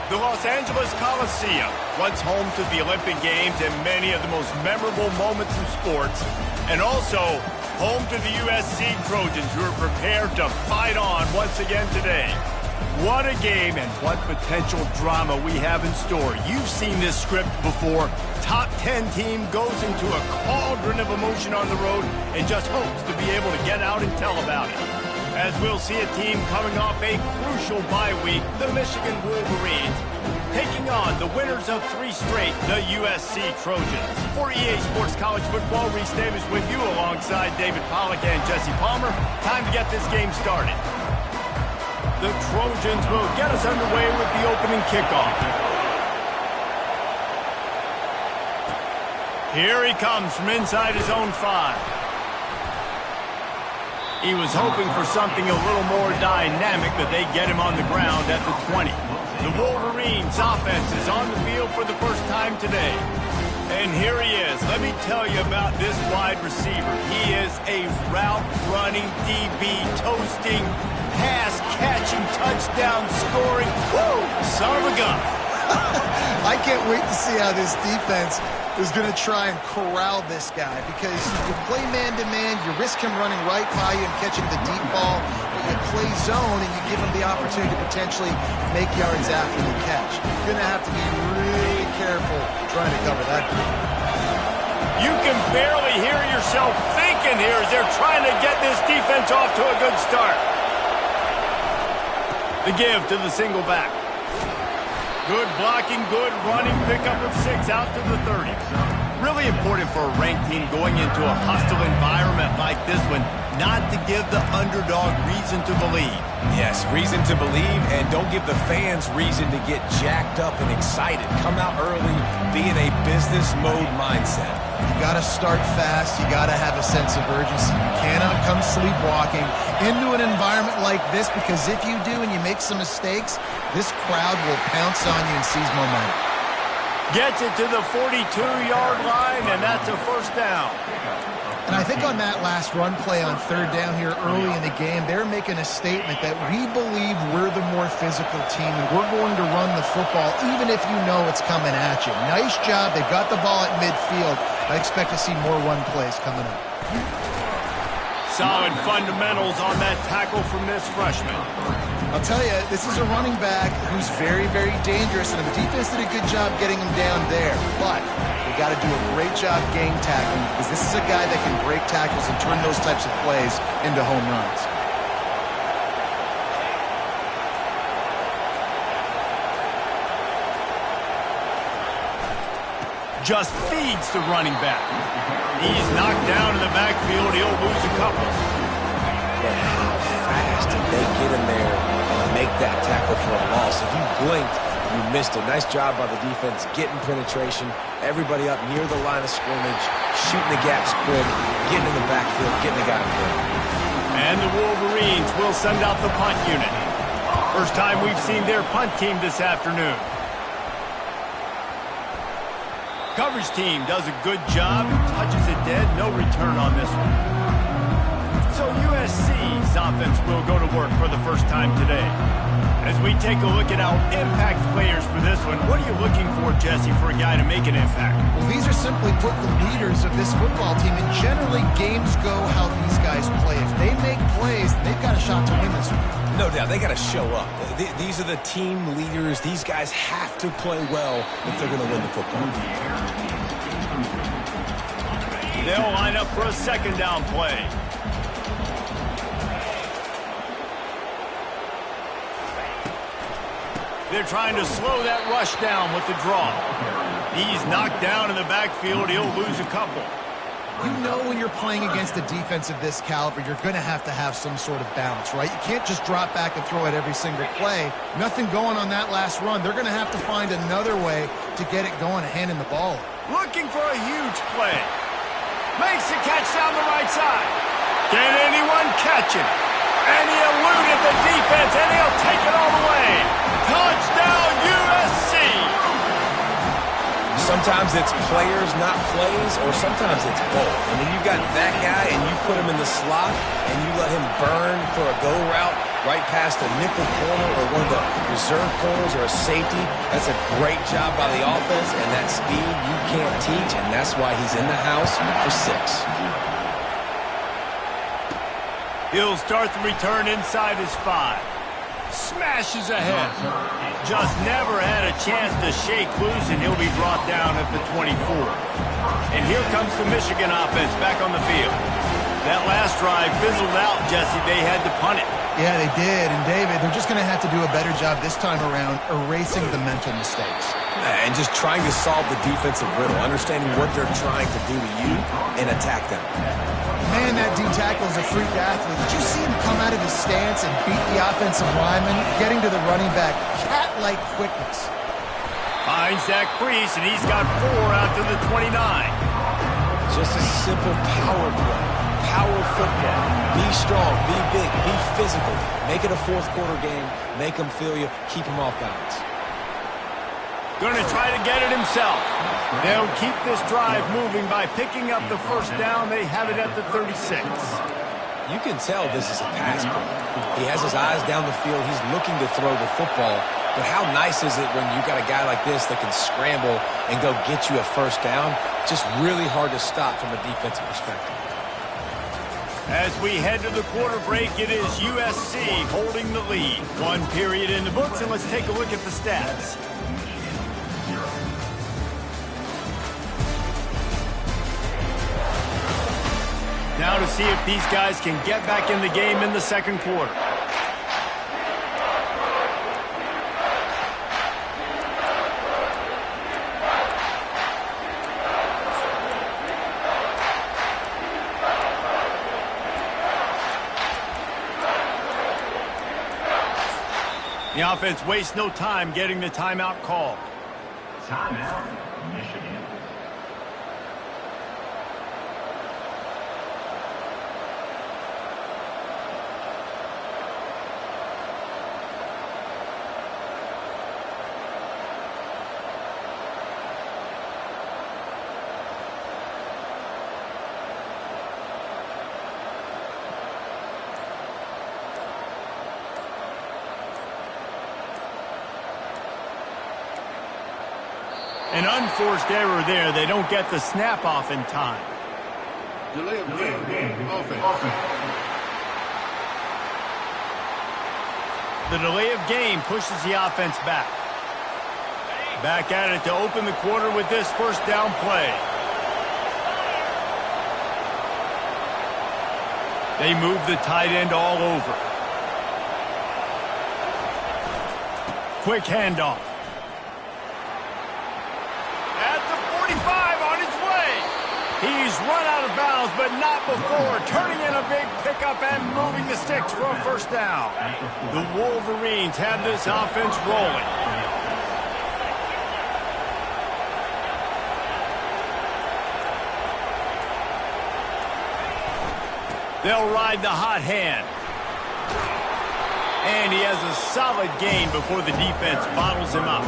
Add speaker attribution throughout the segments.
Speaker 1: The Los Angeles Coliseum, once home to the Olympic Games and many of the most memorable moments in sports, and also home to the USC Trojans, who are prepared to fight on once again today. What a game and what potential drama we have in store. You've seen this script before. Top 10 team goes into a cauldron of emotion on the road and just hopes to be able to get out and tell about it. As we'll see a team coming off a crucial bye week, the Michigan Wolverines, taking on the winners of 3 straight, the USC Trojans. For EA Sports College Football, Reese Davis with you alongside David Pollack and Jesse Palmer. Time to get this game started. The Trojans will get us underway with the opening kickoff. Here he comes from inside his own 5. He was hoping for something a little more dynamic, but they get him on the ground at the 20. The Wolverines offense is on the field for the first time today. And here he is. Let me tell you about this wide receiver. He is a route-running DB, toasting, pass-catching, touchdown-scoring, woo, son of a gun.
Speaker 2: I can't wait to see how this defense is going to try and corral this guy, because you play man-to-man, you risk him running right by you and catching the deep ball, but you play zone and you give him the opportunity to potentially make yards after the catch. You're going to have to be really careful trying to cover that.
Speaker 1: You can barely hear yourself thinking here as they're trying to get this defense off to a good start. The give to the single back. Good blocking, good running, pickup of 6 out to the 30. Really important for a ranked team going into a hostile environment like this one, not to give the underdog reason to believe.
Speaker 3: Yes, reason to believe, and don't give the fans reason to get jacked up and excited. Come out early, be in a business mode mindset.
Speaker 2: You got to start fast. You got to have a sense of urgency. You cannot come sleepwalking into an environment like this, because if you do and you make some mistakes, this crowd will pounce on you and seize momentum.
Speaker 1: Gets it to the 42-yard line, and that's a first down.
Speaker 2: And I think on that last run play on 3rd down here early in the game, they're making a statement that we believe we're the more physical team and we're going to run the football even if you know it's coming at you. Nice job. They've got the ball at midfield. I expect to see more run plays coming up.
Speaker 1: Solid fundamentals on that tackle from this freshman.
Speaker 2: I'll tell you, this is a running back who's very, very dangerous, and the defense did a good job getting him down there. But we got to do a great job gang tackling, because this is a guy that can break tackles and turn those types of plays into home runs.
Speaker 1: Just feeds the running back. He's knocked down in the backfield. He'll lose a couple.
Speaker 3: And how fast did they get in there and make that tackle for a loss? If you blinked, you missed it. Nice job by the defense getting penetration. Everybody up near the line of scrimmage, shooting the gaps quick, getting in the backfield, getting the guy quick.
Speaker 1: And the Wolverines will send out the punt unit. First time we've seen their punt team this afternoon. Coverage team does a good job, touches it dead, no return on this one. So USC's offense will go to work for the first time today. As we take a look at our impact players for this one, what are you looking for, Jesse, for a guy to make an impact?
Speaker 2: Well, these are simply put the leaders of this football team, and generally games go how these guys play. If they make plays, they've got a shot to win this one.
Speaker 3: No doubt, they got to show up. These are the team leaders. These guys have to play well if they're going to win the football game.
Speaker 1: They'll line up for a 2nd down play. They're trying to slow that rush down with the draw. He's knocked down in the backfield. He'll lose a couple.
Speaker 2: You know when you're playing against a defense of this caliber, you're going to have some sort of balance, right? You can't just drop back and throw it every single play. Nothing going on that last run. They're going to have to find another way to get it going and handing the ball.
Speaker 1: Looking for a huge play. Makes the catch down the right side. Can anyone catch it? And he eluded the defense, and he'll take it all the way. Touchdown, USC!
Speaker 3: Sometimes it's players, not plays, or sometimes it's both. And when you got that guy and you put him in the slot and you let him burn for a go route, right past the nickel corner or one of the reserve corners or a safety. That's a great job by the offense, and that speed you can't teach, and that's why he's in the house for 6.
Speaker 1: He'll start the return inside his 5. Smashes ahead. Just never had a chance to shake loose, and he'll be brought down at the 24. And here comes the Michigan offense back on the field. That last drive fizzled out, Jesse. They had to punt it.
Speaker 2: Yeah, they did. And, David, they're just going to have to do a better job this time around erasing the mental mistakes.
Speaker 3: And just trying to solve the defensive riddle, understanding what they're trying to do to you and attack them.
Speaker 2: Man, that D-tackle is a freak athlete. Did you see him come out of his stance and beat the offensive lineman, getting to the running back? Cat-like quickness.
Speaker 1: Finds that crease, and he's got 4 out to the 29.
Speaker 3: Just a simple power play. Power football. Be strong, be big, be physical. Make it a fourth-quarter game. Make them feel you. Keep them off balance.
Speaker 1: Going to try to get it himself. They'll keep this drive moving by picking up the first down. They have it at the 36.
Speaker 3: You can tell this is a pass play. He has his eyes down the field. He's looking to throw the football. But how nice is it when you got a guy like this that can scramble and go get you a first down? Just really hard to stop from a defensive perspective.
Speaker 1: As we head to the quarter break, it is USC holding the lead. 1 period in the books, and let's take a look at the stats. Now to see if these guys can get back in the game in the second quarter. The offense wastes no time getting the timeout called.
Speaker 4: Timeout, Michigan.
Speaker 1: An unforced error there. They don't get the snap off in time.
Speaker 4: Delay of game. Offense.
Speaker 1: The delay of game pushes the offense back. Back at it to open the quarter with this first down play. They move the tight end all over. Quick handoff. At the 45 on his way. He's run out of bounds, but not before turning in a big pickup and moving the sticks for a first down. The Wolverines have this offense rolling. They'll ride the hot hand. And he has a solid gain before the defense bottles him up.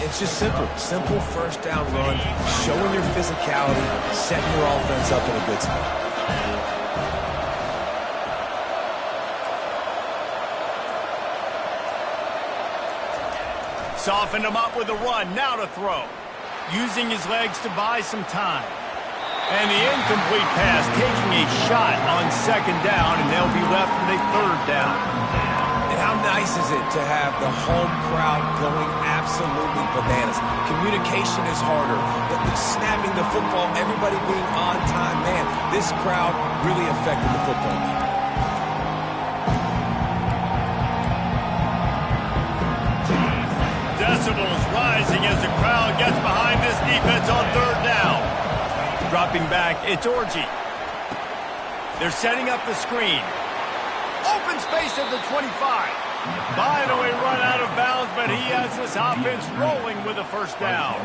Speaker 3: It's just simple. Simple first down run, showing your physicality, setting your offense up in a good spot.
Speaker 1: Softened him up with a run, now to throw. Using his legs to buy some time. And the incomplete pass taking a shot on second down, and they'll be left with a third down.
Speaker 3: And how nice is it to have the home crowd going absolutely bananas? Communication is harder, but snapping the football, everybody being on time, man, this crowd really affected the football game.
Speaker 1: Decibels rising as the crowd gets behind this defense on third down. Dropping back, it's Orji. They're setting up the screen. Open space at the 25. Finally run out of bounds, but he has this offense rolling with a first down.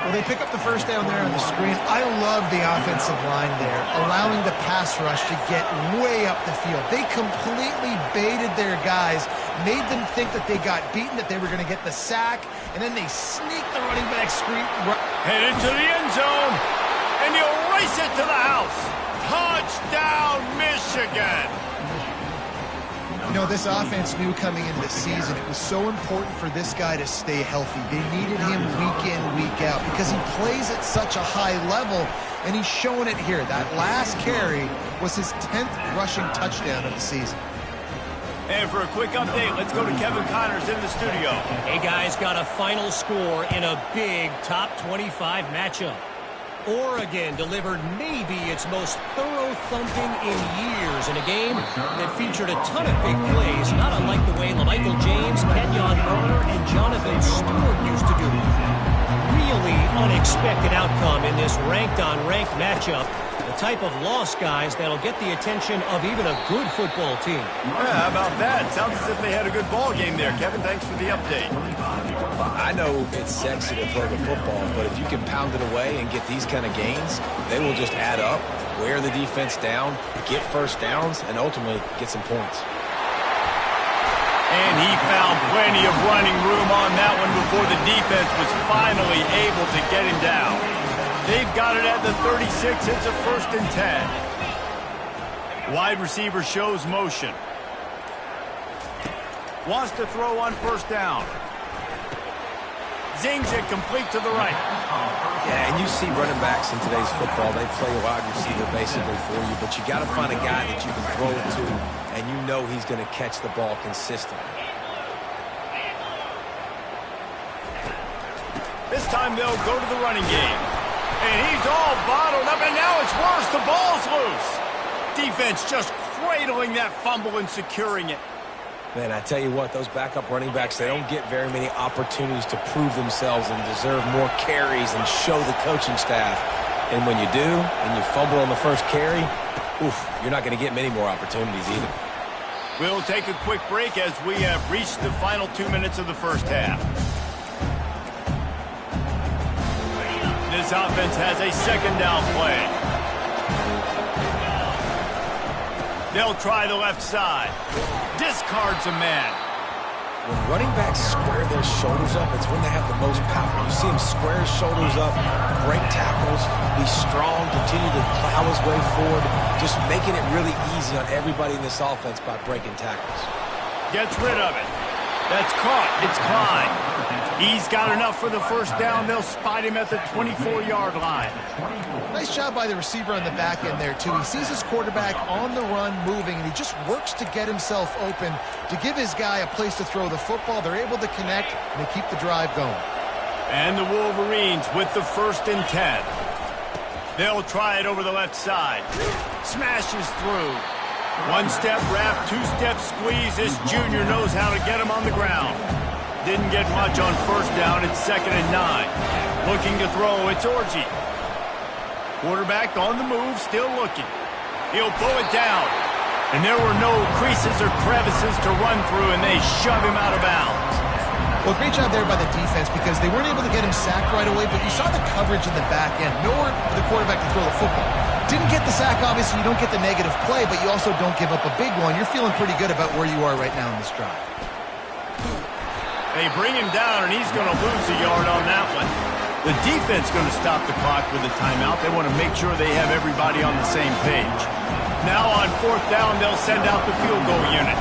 Speaker 2: Well, they pick up the first down there on the screen. I love the offensive line there, allowing the pass rush to get way up the field. They completely baited their guys, made them think that they got beaten, that they were going to get the sack, and then they sneak the running back screen.
Speaker 1: Headed to the end zone, and he'll race it to the house. Touchdown, Michigan.
Speaker 2: You know, this offense knew coming into the season it was so important for this guy to stay healthy. They needed him week in, week out because he plays at such a high level, and he's showing it here. That last carry was his 10th rushing touchdown of the season.
Speaker 1: And for a quick update, let's go to Kevin Connors in the studio.
Speaker 5: Hey, guys, got a final score in a big top 25 matchup. Oregon delivered maybe its most thorough thumping in years in a game that featured a ton of big plays, not unlike the way LaMichael James, Kenyon Barner, and Jonathan Stewart used to do it. Really unexpected outcome in this ranked-on-ranked matchup. The type of loss, guys, that'll get the attention of even a good football team.
Speaker 1: Yeah, how about that? Sounds as if they had a good ball game there. Kevin, thanks for the update.
Speaker 3: I know it's sexy to throw the football, but if you can pound it away and get these kind of gains, they will just add up, wear the defense down, get first downs, and ultimately get some points.
Speaker 1: And he found plenty of running room on that one before the defense was finally able to get him down. They've got it at the 36. It's a 1st and 10. Wide receiver shows motion. Wants to throw on 1st down. Zings it complete to the right.
Speaker 3: Yeah, and you see running backs in today's football, they play a wide receiver basically for you, but you got to find a guy that you can throw it to, and you know he's going to catch the ball consistently.
Speaker 1: This time they'll go to the running game. And he's all bottled up, and now it's worse. The ball's loose. Defense just cradling that fumble and securing it.
Speaker 3: Man, I tell you what, those backup running backs, they don't get very many opportunities to prove themselves and deserve more carries and show the coaching staff. And when you do, and you fumble on the first carry, oof, you're not going to get many more opportunities either.
Speaker 1: We'll take a quick break as we have reached the final 2 minutes of the first half. This offense has a 2nd down play. They'll try the left side. Discards a man.
Speaker 3: When running backs square their shoulders up, it's when they have the most power. You see him square his shoulders up, break tackles, be strong, continue to plow his way forward, just making it really easy on everybody in this offense by breaking tackles.
Speaker 1: Gets rid of it. That's caught. It's Klein. He's got enough for the 1st down. They'll spot him at the 24-yard line.
Speaker 2: Nice job by the receiver on the back end there, too. He sees his quarterback on the run moving, and he just works to get himself open to give his guy a place to throw the football. They're able to connect, and they keep the drive going.
Speaker 1: And the Wolverines with the 1st and 10. They'll try it over the left side. Smashes through. 1-step wrap, 2-step squeeze. This junior knows how to get him on the ground. Didn't get much on 1st down. It's 2nd and 9. Looking to throw. It's Orji. Quarterback on the move, still looking. He'll pull it down. And there were no creases or crevices to run through, and they shove him out of bounds.
Speaker 2: Well, great job there by the defense because they weren't able to get him sacked right away, but you saw the coverage in the back end. Nowhere for the quarterback to throw the football. Didn't get the sack, obviously. You don't get the negative play, but you also don't give up a big one. You're feeling pretty good about where you are right now in this drive.
Speaker 1: They bring him down, and he's going to lose a yard on that one. The defense going to stop the clock with a timeout. They want to make sure they have everybody on the same page. Now on 4th down, they'll send out the field goal unit.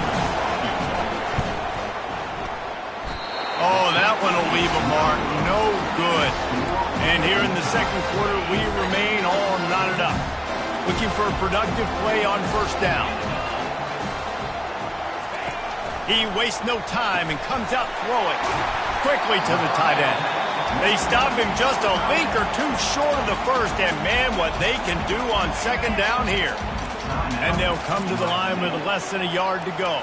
Speaker 1: Oh, that one will leave a mark. No good. And here in the 2nd quarter, we remain all knotted up. Looking for a productive play on 1st down. He wastes no time and comes out throwing quickly to the tight end. They stop him just a link or two short of the 1st, and man, what they can do on 2nd down here. And they'll come to the line with less than a yard to go.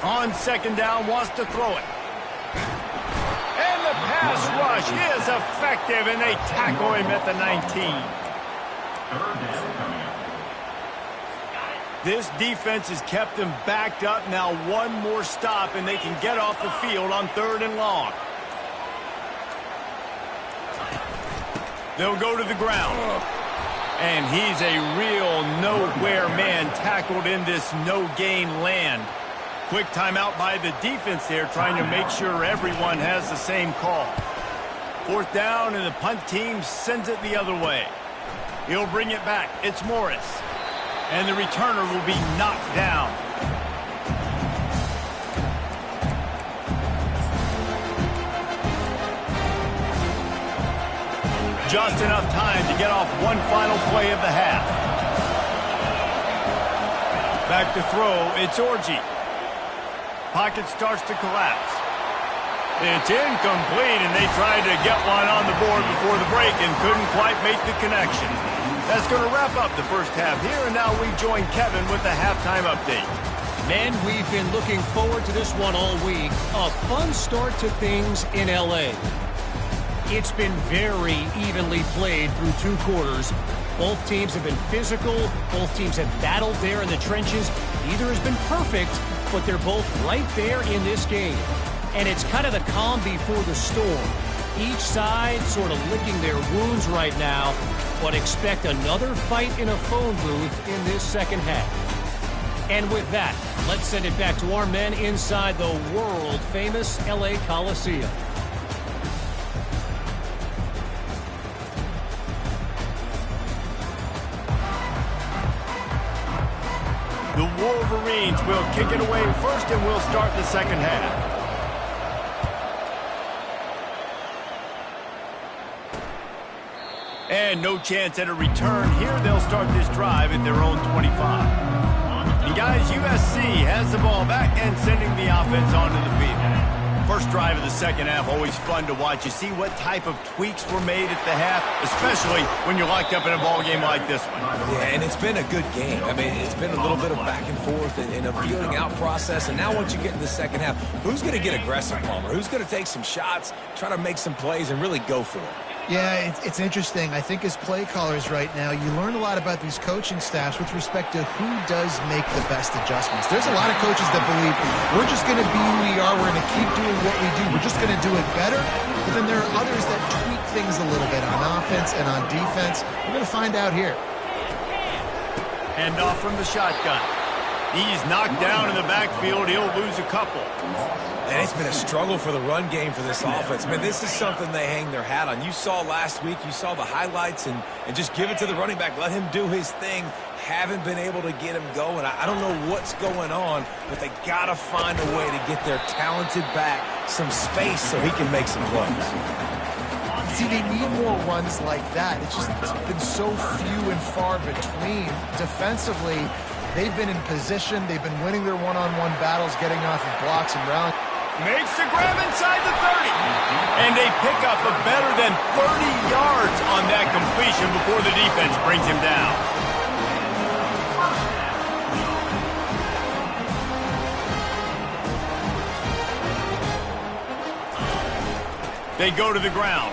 Speaker 1: On 2nd down, wants to throw it. And the pass rush is effective, and they tackle him at the 19. This defense has kept them backed up. Now one more stop, and they can get off the field on 3rd and long. They'll go to the ground. And he's a real nowhere man tackled in this no-gain land. Quick timeout by the defense there, trying to make sure everyone has the same call. 4th down, and the punt team sends it the other way. He'll bring it back. It's Morris. And the returner will be knocked down. Just enough time to get off one final play of the half. Back to throw, it's Orji. Pocket starts to collapse. It's incomplete, and they tried to get one on the board before the break and couldn't quite make the connection. That's going to wrap up the first half here, and now we join Kevin with the halftime update.
Speaker 5: Men, we've been looking forward to this one all week. A fun start to things in L.A. It's been very evenly played through 2 quarters. Both teams have been physical. Both teams have battled there in the trenches. Neither has been perfect, but they're both right there in this game. And it's kind of the calm before the storm. Each side sort of licking their wounds right now, but expect another fight in a phone booth in this second half. And with that, let's send it back to our men inside the world-famous L.A. Coliseum.
Speaker 1: The Wolverines will kick it away first, and we'll start the second half. And no chance at a return here. They'll start this drive at their own 25. And guys, USC has the ball back and sending the offense onto the field. First drive of the second half, always fun to watch. You see what type of tweaks were made at the half, especially when you're locked up in a ball game like this one.
Speaker 3: Yeah, and it's been a good game. I mean, it's been a little bit of back and forth and a feeling out process. And now once you get in the second half, who's going to get aggressive, Palmer? Who's going to take some shots, try to make some plays, and really go for it?
Speaker 2: Yeah, it's interesting. I think as play callers right now, you learn a lot about these coaching staffs with respect to who does make the best adjustments. There's a lot of coaches that believe we're just going to be who we are. We're going to keep doing what we do. We're just going to do it better. But then there are others that tweak things a little bit on offense and on defense. We're going to find out here.
Speaker 1: Hand off from the shotgun. He's knocked down in the backfield. He'll lose a couple.
Speaker 3: And it's been a struggle for the run game for this offense. Man, this is something they hang their hat on. You saw last week, you saw the highlights, and just give it to the running back. Let him do his thing. Haven't been able to get him going. I don't know what's going on, but they got to find a way to get their talented back some space so he can make some plays.
Speaker 2: See, they need more runs like that. It's been so few and far between. Defensively, they've been in position. They've been winning their one-on-one battles, getting off of blocks and rounds.
Speaker 1: Makes the grab inside the 30. And they pick up a better than 30 yards on that completion before the defense brings him down. They go to the ground.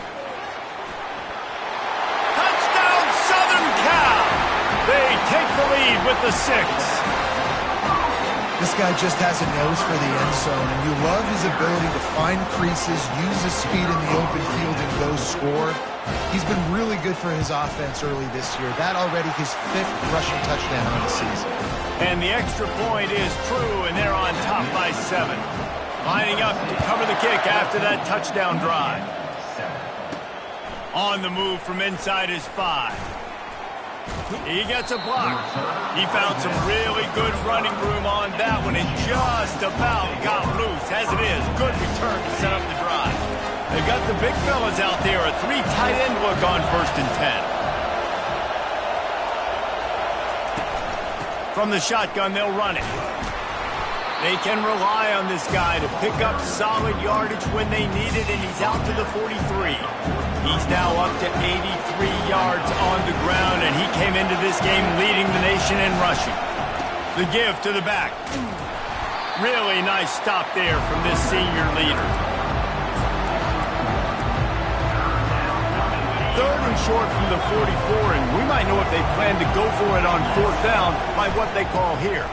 Speaker 1: Touchdown, Southern Cal! They take the lead with the 6.
Speaker 2: This guy just has a nose for the end zone, and you love his ability to find creases, use his speed in the open field, and go score. He's been really good for his offense early this year. That already his 5th rushing touchdown on the season.
Speaker 1: And the extra point is true, and they're on top by 7. Lining up to cover the kick after that touchdown drive. On the move from inside his 5. He gets a block. He found some really good running room on that one and just about got loose. As it is, good return to set up the drive. They've got the big fellas out there, a 3 tight end look on 1st and 10. From the shotgun, they'll run it. They can rely on this guy to pick up solid yardage when they need it, and he's out to the 43. He's now up to 83 yards on the ground, and he came into this game leading the nation in rushing. The give to the back. Really nice stop there from this senior leader. 3rd and short from the 44, and we might know if they plan to go for it on 4th down by what they call here.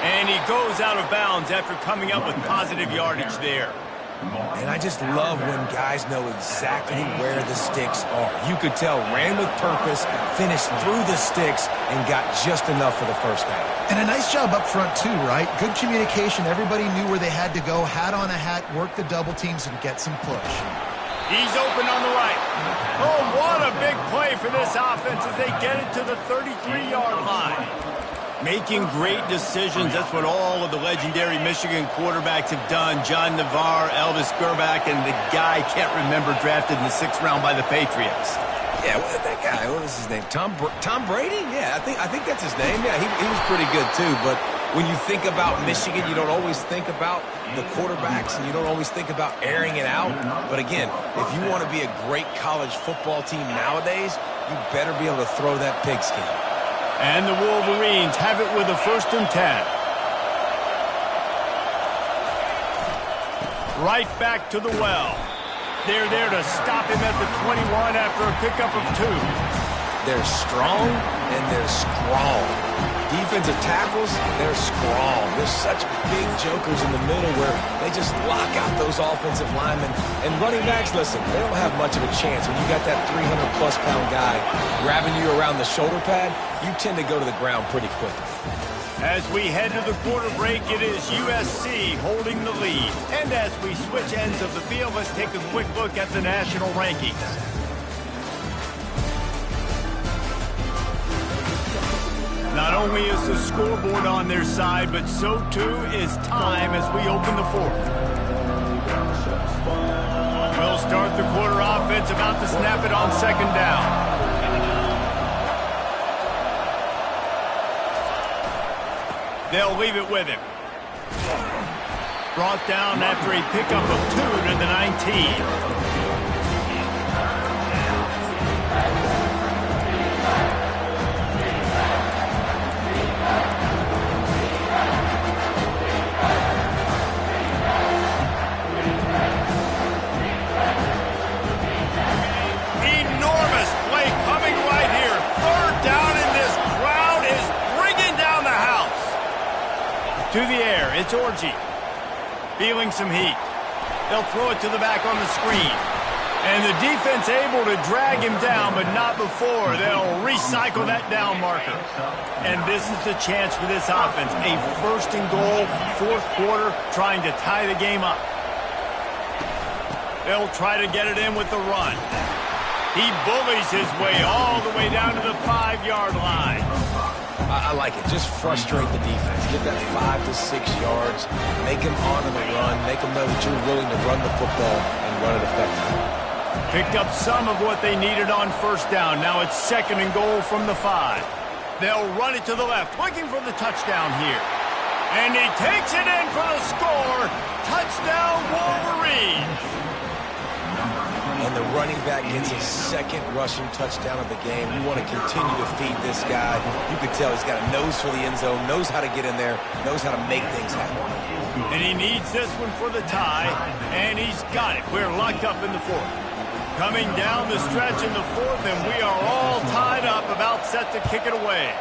Speaker 1: And he goes out of bounds after coming up with positive yardage there.
Speaker 3: And I just love when guys know exactly where the sticks are. You could tell ran with purpose, finished through the sticks, and got just enough for the first down.
Speaker 2: And a nice job up front, too, right? Good communication. Everybody knew where they had to go, hat on a hat, work the double teams, and get some push.
Speaker 1: He's open on the right. Oh, what a big play for this offense as they get it to the 33-yard line. Making great decisions, that's what all of the legendary Michigan quarterbacks have done. John Navarre, Elvis Gerbach, and the guy I can't remember drafted in the 6th round by the Patriots.
Speaker 3: Yeah, that guy, what was his name? Tom Brady? Yeah, I think that's his name. Yeah, he was pretty good too. But when you think about Michigan, you don't always think about the quarterbacks, and you don't always think about airing it out. But again, if you want to be a great college football team nowadays, you better be able to throw that pigskin.
Speaker 1: And the Wolverines have it with a 1st and 10. Right back to the well. They're there to stop him at the 21 after a pickup of 2.
Speaker 3: They're strong and they're strong. Defensive tackles, they're strong. There's such big jokers in the middle where they just lock out those offensive linemen. And running backs, listen, they don't have much of a chance. When you got that 300-plus pound guy grabbing you around the shoulder pad, you tend to go to the ground pretty quickly.
Speaker 1: As we head to the quarter break, it is USC holding the lead. And as we switch ends of the field, let's take a quick look at the national rankings. Not only is the scoreboard on their side, but so too is time as we open the 4th. We'll start the quarter offense, about to snap it on 2nd down. They'll leave it with him. Brought down after a pickup of 2 to the 19. Enormous play coming right here. 3rd down, and this crowd is bringing down the house. To the air, it's Orji. Feeling some heat. They'll throw it to the back on the screen. And the defense able to drag him down, but not before. They'll recycle that down marker. And this is the chance for this offense. A 1st and goal, 4th quarter, trying to tie the game up. They'll try to get it in with the run. He bullies his way all the way down to the 5-yard line.
Speaker 3: I like it. Just frustrate the defense. Get that 5 to 6 yards. Make them honor the run. Make them know that you're willing to run the football and run it effectively.
Speaker 1: Picked up some of what they needed on 1st down. Now it's 2nd and goal from the 5. They'll run it to the left, looking for the touchdown here. And he takes it in for the score. Touchdown, Wolverines.
Speaker 3: And the running back gets his 2nd rushing touchdown of the game. You want to continue to feed this guy. You can tell he's got a nose for the end zone, knows how to get in there, knows how to make things happen.
Speaker 1: And he needs this one for the tie, and he's got it. We're locked up in the 4th. Coming down the stretch in the 4th, and we are all tied up, about set to kick it away.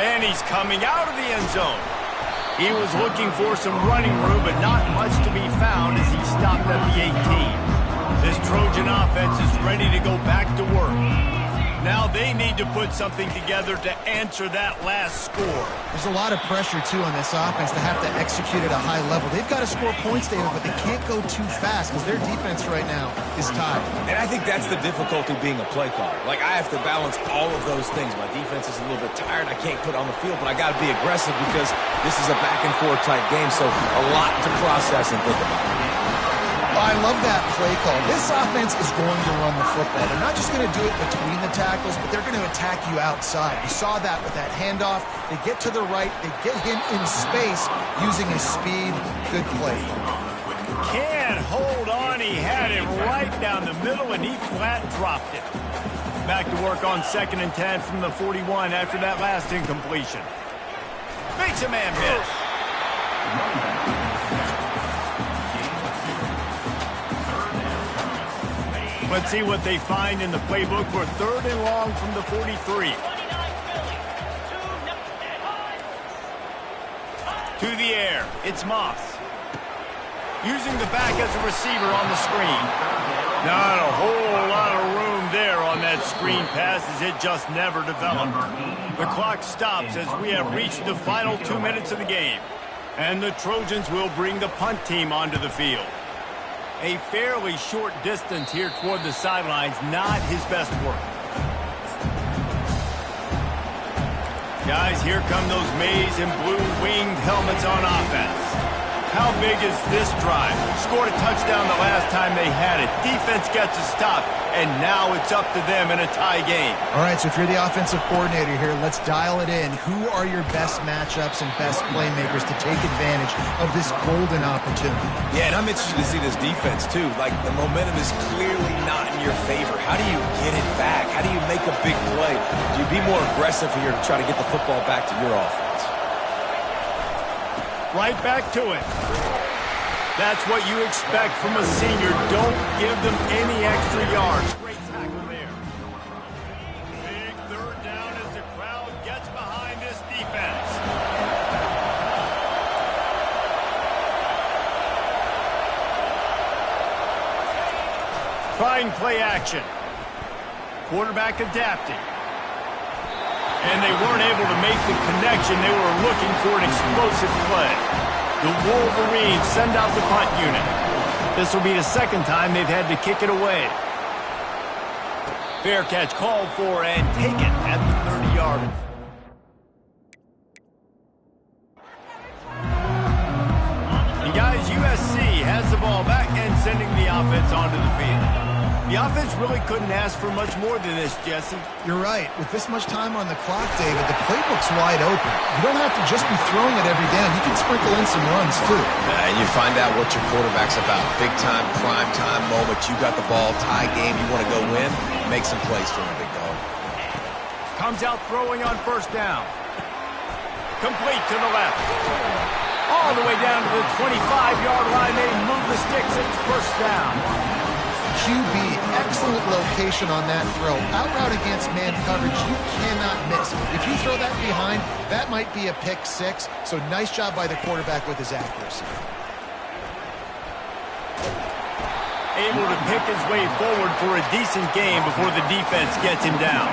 Speaker 1: And he's coming out of the end zone. He was looking for some running room, but not much to be found as he stopped at the 18. This Trojan offense is ready to go back to work. Now they need to put something together to answer that last score.
Speaker 2: There's a lot of pressure, too, on this offense to have to execute at a high level. They've got to score points, David, but they can't go too fast because their defense right now is tied.
Speaker 3: And I think that's the difficulty being a play caller. Like, I have to balance all of those things. My defense is a little bit tired. I can't put on the field, but I got to be aggressive because this is a back-and-forth type game, so a lot to process and think about.
Speaker 2: I love that play call. This offense is going to run the football. They're not just going to do it between the tackles, but they're going to attack you outside. You saw that with that handoff. They get to the right. They get him in space using his speed. Good play.
Speaker 1: Can't hold on. He had it right down the middle, and he flat dropped it. Back to work on 2nd and 10 from the 41 after that last incompletion. Makes a man miss. Let's see what they find in the playbook for 3rd and long from the 43. To the air, it's Moss. Using the back as a receiver on the screen. Not a whole lot of room there on that screen pass as it just never developed. The clock stops as we have reached the final 2 minutes of the game. And the Trojans will bring the punt team onto the field. A fairly short distance here toward the sidelines, not his best work. Guys, here come those maize and blue winged helmets on offense. How big is this drive? Scored a touchdown the last time they had it. Defense gets a stop, and now it's up to them in a tie game.
Speaker 2: All right, so if you're the offensive coordinator here, let's dial it in. Who are your best matchups and best playmakers to take advantage of this golden opportunity?
Speaker 3: Yeah, and I'm interested to see this defense, too. Like, the momentum is clearly not in your favor. How do you get it back? How do you make a big play? Do you be more aggressive here to try to get the football back to your offense?
Speaker 1: Right back to it. That's what you expect from a senior. Don't give them any extra yards. Great tackle there. Big third down as the crowd gets behind this defense. Trying play action. Quarterback adapting. And they weren't able to make the connection. They were looking for an explosive play. The Wolverines send out the punt unit. This will be the second time they've had to kick it away. Fair catch called for and taken at the 30-yard. And guys, USC has the ball back and sending the offense onto the field. The offense really couldn't ask for much more than this, Jesse.
Speaker 2: You're right. With this much time on the clock, David, the playbook's wide open. You don't have to just be throwing it every down. You can sprinkle in some runs, too.
Speaker 3: And you find out what your quarterback's about. Big-time, prime-time moment. You got the ball, tie game. You want to go win? Make some plays for him, big dog.
Speaker 1: Comes out throwing on first down. Complete to the left. All the way down to the 25-yard line. They move the sticks. It's first down.
Speaker 2: QB, excellent location on that throw. Out route against man coverage, you cannot miss. If you throw that behind, that might be a pick six. So nice job by the quarterback with his accuracy.
Speaker 1: Able to pick his way forward for a decent game before the defense gets him down.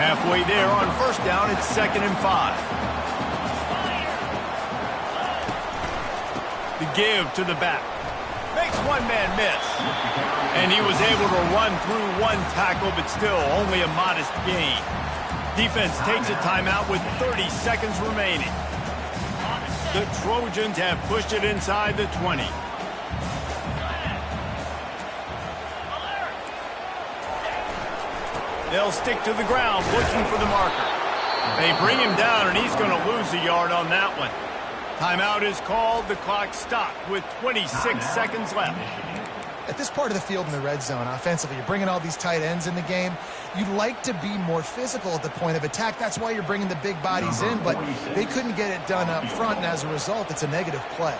Speaker 1: Halfway there on first down, it's 2nd and 5. The give to the back. Makes one man miss. And he was able to run through one tackle, but still only a modest gain. Defense takes a timeout with 30 seconds remaining. The Trojans have pushed it inside the 20. They'll stick to the ground looking for the marker. They bring him down, and he's going to lose a yard on that one. Timeout is called. The clock stopped with 26 seconds left.
Speaker 2: At this part of the field in the red zone, offensively, you're bringing all these tight ends in the game. You'd like to be more physical at the point of attack. That's why you're bringing the big bodies in, but they couldn't get it done up front, and as a result, it's a negative play.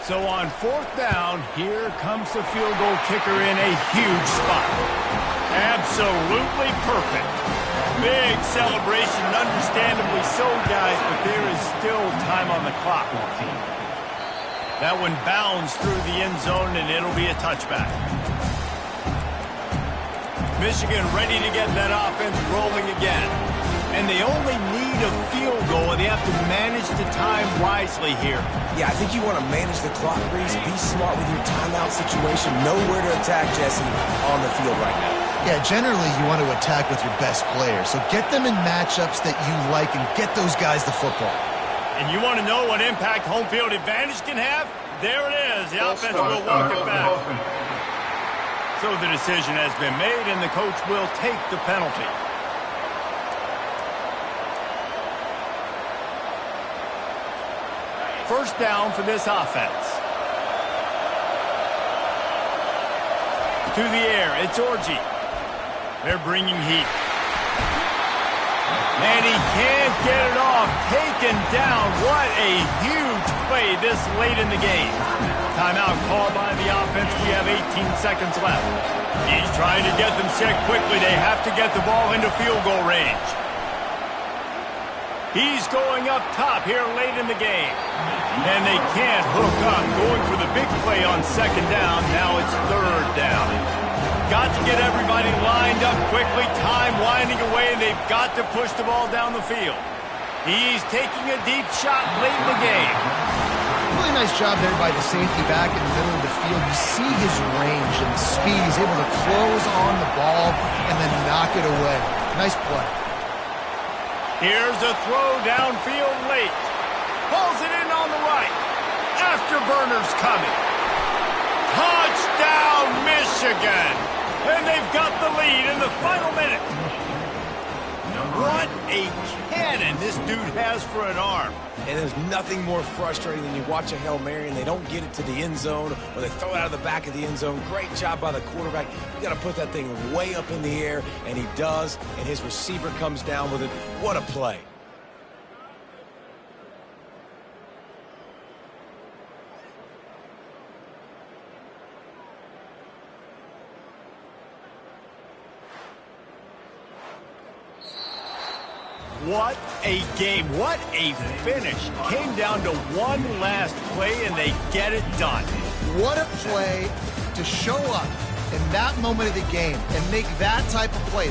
Speaker 1: So on fourth down, here comes the field goal kicker in a huge spot. Absolutely perfect. Big celebration, understandably so, guys, but there is still time on the clock. That one bounds through the end zone, and it'll be a touchback. Michigan ready to get that offense rolling again. And they only need a field goal, and they have to manage the time wisely here.
Speaker 3: Yeah, I think you want to manage the clock, Reese. Be smart with your timeout situation. Know where to attack, Jesse, on the field right now.
Speaker 2: Yeah, generally you want to attack with your best players. So get them in matchups that you like and get those guys the football.
Speaker 1: And you want to know what impact home field advantage can have? There it is. The offense will walk it back. So the decision has been made, and the coach will take the penalty. First down for this offense. To the air, it's Orji. They're bringing heat. And he can't get it off. Taken down. What a huge play this late in the game. Timeout called by the offense. We have 18 seconds left. He's trying to get them set quickly. They have to get the ball into field goal range. He's going up top here late in the game. And they can't hook up. Going for the big play on second down. Now it's third down. Got to get everybody lined up quickly. Time winding away, and they've got to push the ball down the field. He's taking a deep shot late in the game.
Speaker 2: Really nice job there by the safety back in the middle of the field. You see his range and the speed. He's able to close on the ball and then knock it away. Nice play.
Speaker 1: Here's a throw downfield late. Pulls it in on the right. Afterburner's coming. Touchdown, Michigan! And they've got the lead in the final minute. What a cannon this dude has for an arm.
Speaker 3: And there's nothing more frustrating than you watch a Hail Mary and they don't get it to the end zone or they throw it out of the back of the end zone. Great job by the quarterback. You got to put that thing way up in the air, and he does, and his receiver comes down with it. What a play.
Speaker 1: What a game. What a finish. Came down to one last play, and they get it done.
Speaker 2: What a play to show up in that moment of the game and make that type of play.